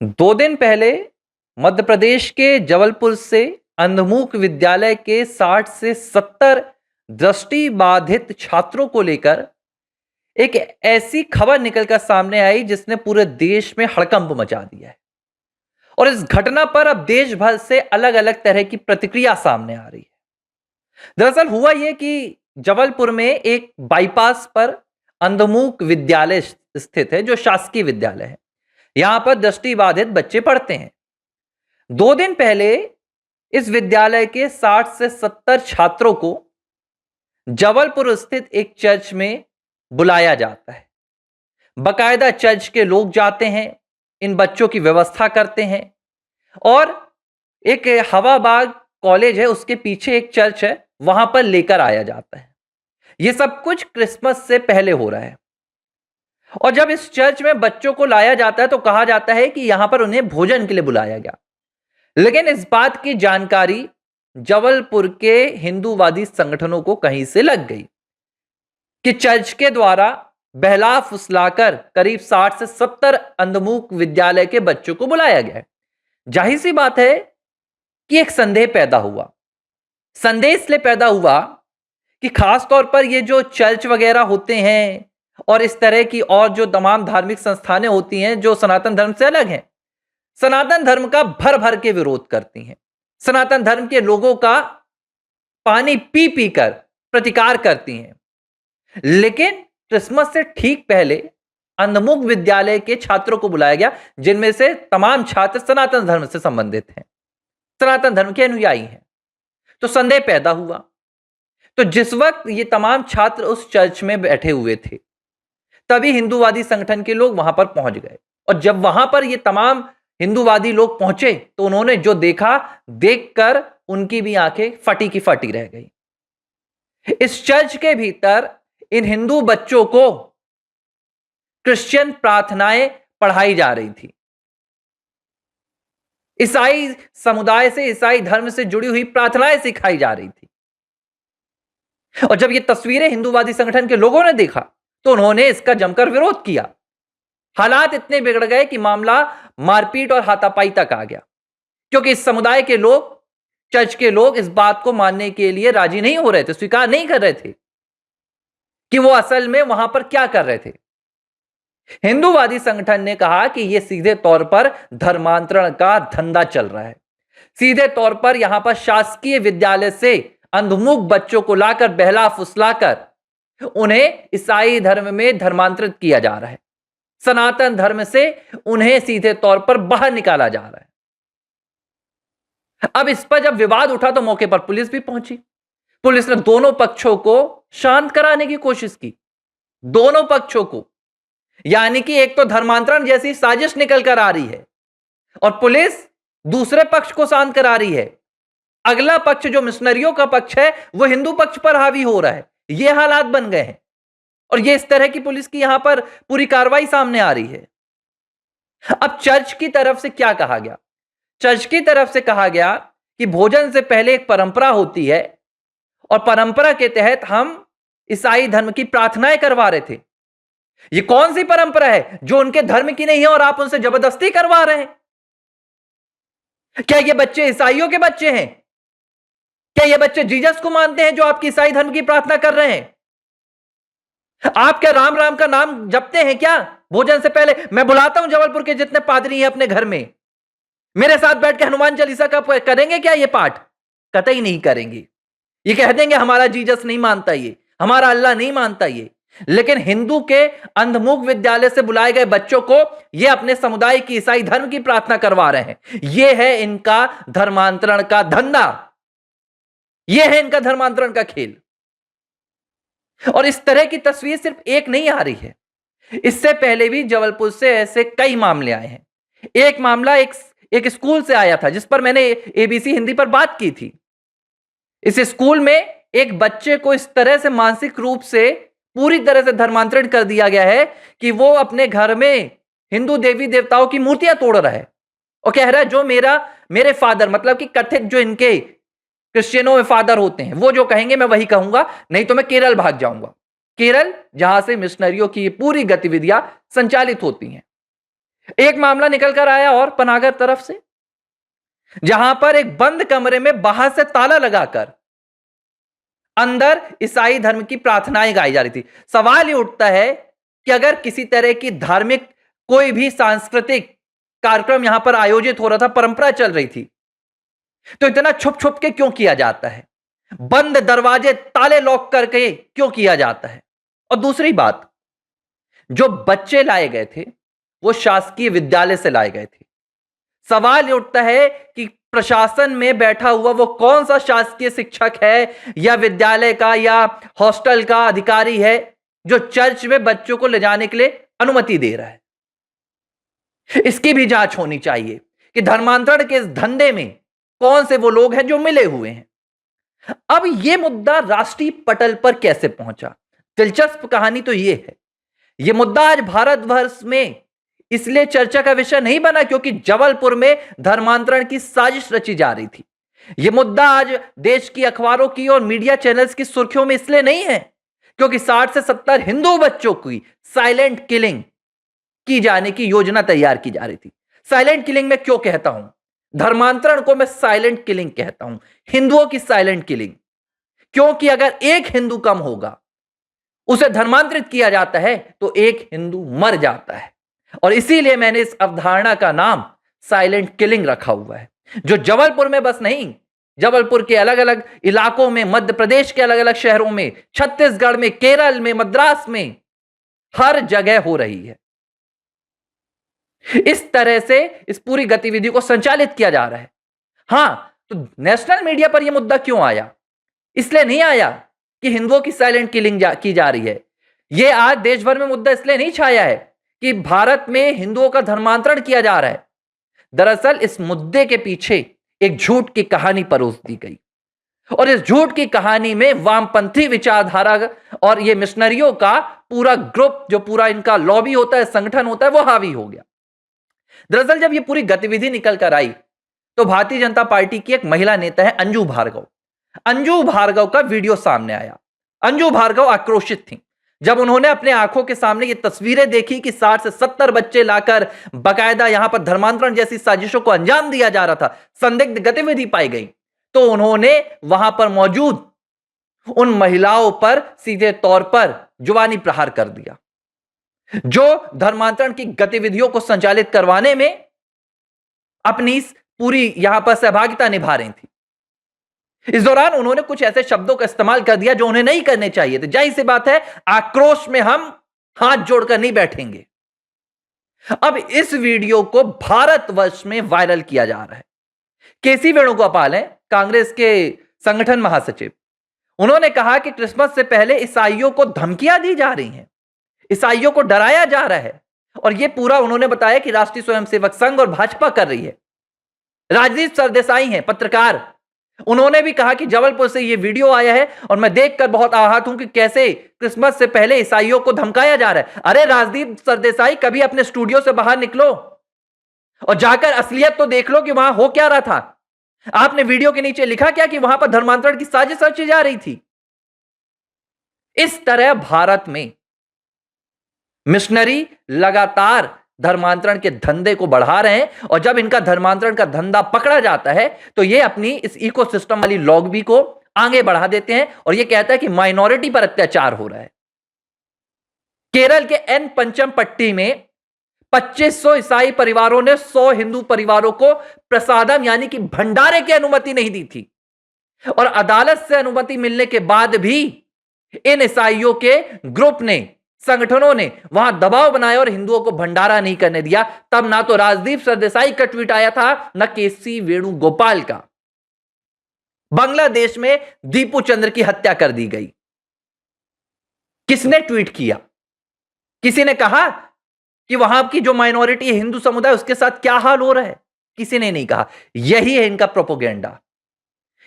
2 दिन पहले मध्य प्रदेश के जबलपुर से अंधमुख विद्यालय के 60 से 70 दृष्टि बाधित छात्रों को लेकर एक ऐसी खबर निकलकर सामने आई जिसने पूरे देश में हड़कंप मचा दिया है। और इस घटना पर अब देश भर से अलग अलग तरह की प्रतिक्रिया सामने आ रही है। दरअसल हुआ यह कि जबलपुर में एक बाईपास पर अंधमुख विद्यालय स्थित है, जो शासकीय विद्यालय है। यहां पर दृष्टिबाधित बच्चे पढ़ते हैं। 2 दिन पहले इस विद्यालय के 60 से 70 छात्रों को जबलपुर स्थित एक चर्च में बुलाया जाता है। बकायदा चर्च के लोग जाते हैं, इन बच्चों की व्यवस्था करते हैं और एक हवाबाग कॉलेज है, उसके पीछे एक चर्च है, वहां पर लेकर आया जाता है। यह सब कुछ क्रिसमस से पहले हो रहा है। और जब इस चर्च में बच्चों को लाया जाता है तो कहा जाता है कि यहां पर उन्हें भोजन के लिए बुलाया गया। लेकिन इस बात की जानकारी जबलपुर के हिंदूवादी संगठनों को कहीं से लग गई कि चर्च के द्वारा बहला फुसलाकर करीब 60 से 70 अंधमुख विद्यालय के बच्चों को बुलाया गया है। जाहिर सी बात है कि एक संदेह पैदा हुआ। संदेह इसलिए पैदा हुआ कि खास तौर पर ये जो चर्च वगैरह होते हैं और इस तरह की और जो तमाम धार्मिक संस्थानें होती हैं जो सनातन धर्म से अलग हैं, सनातन धर्म का भर भर के विरोध करती हैं, सनातन धर्म के लोगों का पानी पी पी कर प्रतिकार करती हैं। लेकिन क्रिसमस से ठीक पहले अंधमुख विद्यालय के छात्रों को बुलाया गया, जिनमें से तमाम छात्र सनातन धर्म से संबंधित हैं, सनातन धर्म के अनुयायी हैं। तो संदेह पैदा हुआ। तो जिस वक्त ये तमाम छात्र उस चर्च में बैठे हुए थे, तभी हिंदूवादी संगठन के लोग वहां पर पहुंच गए। और जब वहां पर ये तमाम हिंदूवादी लोग पहुंचे तो उन्होंने जो देखा, देखकर उनकी भी आंखें फटी की फटी रह गई। इस चर्च के भीतर इन हिंदू बच्चों को क्रिश्चियन प्रार्थनाएं पढ़ाई जा रही थी। ईसाई समुदाय से, ईसाई धर्म से जुड़ी हुई प्रार्थनाएं सिखाई जा रही थी। और जब ये तस्वीरें हिंदूवादी संगठन के लोगों ने देखा तो उन्होंने इसका जमकर विरोध किया। हालात इतने बिगड़ गए कि मामला मारपीट और हाथापाई तक आ गया, क्योंकि इस समुदाय के लोग, चर्च के लोग इस बात को मानने के लिए राजी नहीं हो रहे थे, स्वीकार नहीं कर रहे थे कि वो असल में वहां पर क्या कर रहे थे। हिंदूवादी संगठन ने कहा कि यह सीधे तौर पर धर्मांतरण का धंधा चल रहा है। सीधे तौर पर यहां पर शासकीय विद्यालय से अंधमुख बच्चों को लाकर बहला फुसलाकर उन्हें ईसाई धर्म में धर्मांतरित किया जा रहा है। सनातन धर्म से उन्हें सीधे तौर पर बाहर निकाला जा रहा है। अब इस पर जब विवाद उठा तो मौके पर पुलिस भी पहुंची। पुलिस ने दोनों पक्षों को शांत कराने की कोशिश की, दोनों पक्षों को। यानी कि एक तो धर्मांतरण जैसी साजिश निकल कर आ रही है और पुलिस दूसरे पक्ष को शांत करा रही है। अगला पक्ष जो मिशनरियों का पक्ष है वो हिंदू पक्ष पर हावी हो रहा है। ये हालात बन गए हैं और ये इस तरह की पुलिस की यहां पर पूरी कार्रवाई सामने आ रही है। अब चर्च की तरफ से क्या कहा गया? चर्च की तरफ से कहा गया कि भोजन से पहले एक परंपरा होती है और परंपरा के तहत हम ईसाई धर्म की प्रार्थनाएं करवा रहे थे। ये कौन सी परंपरा है जो उनके धर्म की नहीं है और आप उनसे जबरदस्ती करवा रहे हैं? क्या ये बच्चे ईसाइयों के बच्चे हैं? क्या ये बच्चे जीसस को मानते हैं जो आपकी ईसाई धर्म की प्रार्थना कर रहे हैं? आप क्या राम राम का नाम जपते हैं क्या भोजन से पहले? मैं बुलाता हूं जबलपुर के जितने पादरी हैं अपने घर में, मेरे साथ बैठ के हनुमान चालीसा का करेंगे क्या ये पाठ? कतई नहीं करेंगे। ये कह देंगे हमारा जीसस नहीं मानता, ये हमारा अल्लाह नहीं मानता ये। लेकिन हिंदू के अंधमुख विद्यालय से बुलाए गए बच्चों को ये अपने समुदाय की ईसाई धर्म की प्रार्थना करवा रहे हैं। ये है इनका धर्मांतरण का धंधा, ये है इनका धर्मांतरण का खेल। और इस तरह की तस्वीर सिर्फ एक नहीं आ रही है, इससे पहले भी जबलपुर से ऐसे कई मामले आए हैं। एक मामला एक स्कूल से आया था जिस पर मैंने एबीसी हिंदी पर बात की थी। इस स्कूल में एक बच्चे को इस तरह से मानसिक रूप से पूरी तरह से धर्मांतरित कर दिया गया है कि वो अपने घर में हिंदू देवी देवताओं की मूर्तियां तोड़ रहा है और कह रहा है जो मेरे फादर, मतलब कि कथित जो इनके क्रिश्चियनों में फादर होते हैं, वो जो कहेंगे मैं वही कहूंगा, नहीं तो मैं केरल भाग जाऊंगा। केरल जहां से मिशनरियों की पूरी गतिविधियां संचालित होती हैं। एक मामला निकल कर आया और पनागर तरफ से, जहां पर एक बंद कमरे में बाहर से ताला लगाकर अंदर ईसाई धर्म की प्रार्थनाएं गाई जा रही थी। सवाल ये उठता है कि अगर किसी तरह की धार्मिक कोई भी सांस्कृतिक कार्यक्रम यहां पर आयोजित हो रहा था, परंपरा चल रही थी, तो इतना छुप छुप के क्यों किया जाता है? बंद दरवाजे ताले लॉक करके क्यों किया जाता है? और दूसरी बात, जो बच्चे लाए गए थे वो शासकीय विद्यालय से लाए गए थे। सवाल ये उठता है कि प्रशासन में बैठा हुआ वो कौन सा शासकीय शिक्षक है या विद्यालय का या हॉस्टल का अधिकारी है जो चर्च में बच्चों को ले जाने के लिए अनुमति दे रहा है? इसकी भी जांच होनी चाहिए कि धर्मांतरण के इस धंधे में कौन से वो लोग हैं जो मिले हुए हैं। अब यह मुद्दा राष्ट्रीय पटल पर कैसे पहुंचा? दिलचस्प कहानी तो यह है, यह मुद्दा आज भारतवर्ष में इसलिए चर्चा का विषय नहीं बना क्योंकि जबलपुर में धर्मांतरण की साजिश रची जा रही थी। यह मुद्दा आज देश की अखबारों की और मीडिया चैनल्स की सुर्खियों में इसलिए नहीं है क्योंकि 60 से 70 हिंदू बच्चों की साइलेंट किलिंग की जाने की योजना तैयार की जा रही थी। साइलेंट किलिंग मैं क्यों कहता हूं? धर्मांतरण को मैं साइलेंट किलिंग कहता हूं, हिंदुओं की साइलेंट किलिंग, क्योंकि अगर एक हिंदू कम होगा, उसे धर्मांतरित किया जाता है तो एक हिंदू मर जाता है। और इसीलिए मैंने इस अवधारणा का नाम साइलेंट किलिंग रखा हुआ है, जो जबलपुर में बस नहीं, जबलपुर के अलग अलग इलाकों में, मध्य प्रदेश के अलग अलग शहरों में, छत्तीसगढ़ में, केरल में, मद्रास में, हर जगह हो रही है। इस तरह से इस पूरी गतिविधि को संचालित किया जा रहा है। हां, तो नेशनल मीडिया पर यह मुद्दा क्यों आया? इसलिए नहीं आया कि हिंदुओं की साइलेंट किलिंग की जा रही है। यह आज देश भर में मुद्दा इसलिए नहीं छाया है कि भारत में हिंदुओं का धर्मांतरण किया जा रहा है। दरअसल इस मुद्दे के पीछे एक झूठ की कहानी परोस दी गई और इस झूठ की कहानी में वामपंथी विचारधारा और ये मिशनरियों का पूरा ग्रुप, जो पूरा इनका लॉबी होता है, संगठन होता है, वो हावी हो गया। दरअसल जब ये पूरी गतिविधि निकल कर आई तो भारतीय जनता पार्टी की एक महिला नेता है अंजू भार्गव, अंजू भार्गव का वीडियो सामने आया। अंजू भार्गव आक्रोशित थी जब उन्होंने अपने आंखों के सामने ये तस्वीरें देखी कि 60 से 70 बच्चे लाकर बकायदा यहां पर धर्मांतरण जैसी साजिशों को अंजाम दिया जा रहा था, संदिग्ध गतिविधि पाई गई, तो उन्होंने वहां पर मौजूद उन महिलाओं पर सीधे तौर पर जुबानी प्रहार कर दिया, जो धर्मांतरण की गतिविधियों को संचालित करवाने में अपनी पूरी यहां पर सहभागिता निभा रही थी। इस दौरान उन्होंने कुछ ऐसे शब्दों का इस्तेमाल कर दिया जो उन्हें नहीं करने चाहिए थे। जाहिर सी बात है, आक्रोश में हम हाथ जोड़कर नहीं बैठेंगे। अब इस वीडियो को भारतवर्ष में वायरल किया जा रहा है। केसी वेणुगोपाल हैं, कांग्रेस के संगठन महासचिव, उन्होंने कहा कि क्रिसमस से पहले ईसाइयों को धमकियां दी जा रही हैं, ईसाइयों को डराया जा रहा है, और यह पूरा उन्होंने बताया कि राष्ट्रीय स्वयंसेवक संघ और भाजपा कर रही है। राजदीप सरदेसाई हैं, पत्रकार, उन्होंने भी कहा कि जबलपुर से यह वीडियो आया है और मैं देखकर बहुत आहत हूं कि कैसे क्रिसमस से पहले ईसाइयों को धमकाया जा रहा है। अरे राजदीप सरदेसाई, कभी अपने स्टूडियो से बाहर निकलो और जाकर असलियत तो देख लो कि वहां हो क्या रहा था। आपने वीडियो के नीचे लिखा क्या कि वहां पर धर्मांतरण की साजिश रची जा रही थी? इस तरह भारत में मिशनरी लगातार धर्मांतरण के धंधे को बढ़ा रहे हैं, और जब इनका धर्मांतरण का धंधा पकड़ा जाता है तो ये अपनी इस इकोसिस्टम वाली लॉबी को आगे बढ़ा देते हैं और ये कहता है कि माइनॉरिटी पर अत्याचार हो रहा है। केरल के एन पंचमपट्टी में 2500 ईसाई परिवारों ने 100 हिंदू परिवारों को प्रसादम यानी कि भंडारे की अनुमति नहीं दी थी, और अदालत से अनुमति मिलने के बाद भी इन ईसाइयों के ग्रुप ने, संगठनों ने वहां दबाव बनाया और हिंदुओं को भंडारा नहीं करने दिया। तब ना तो राजदीप सरदेसाई का ट्वीट आया था, न केसी वेणुगोपाल का। बांग्लादेश में दीपू चंद्र की हत्या कर दी गई। किसने ट्वीट किया? किसी ने कहा कि वहां की जो माइनॉरिटी है, हिंदू समुदाय, उसके साथ क्या हाल हो रहा है? किसी ने नहीं कहा। यही है इनका प्रोपोगेंडा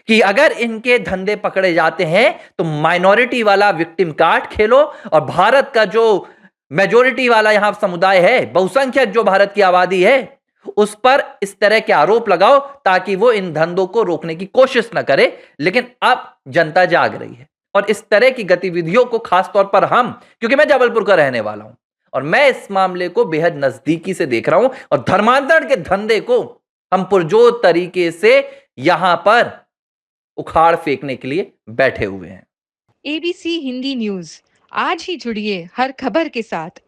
कि अगर इनके धंधे पकड़े जाते हैं तो माइनॉरिटी वाला विक्टिम कार्ड खेलो, और भारत का जो मेजोरिटी वाला यहां समुदाय है, बहुसंख्यक जो भारत की आबादी है, उस पर इस तरह के आरोप लगाओ ताकि वो इन धंधों को रोकने की कोशिश ना करे। लेकिन अब जनता जाग रही है और इस तरह की गतिविधियों को खासतौर पर हम, क्योंकि मैं जबलपुर का रहने वाला हूं और मैं इस मामले को बेहद नजदीकी से देख रहा हूं और धर्मांतरण के धंधे को हम पुरजोर तरीके से यहां पर उखाड़ फेंकने के लिए बैठे हुए हैं। एबीसी हिंदी न्यूज, आज ही जुड़िए हर खबर के साथ।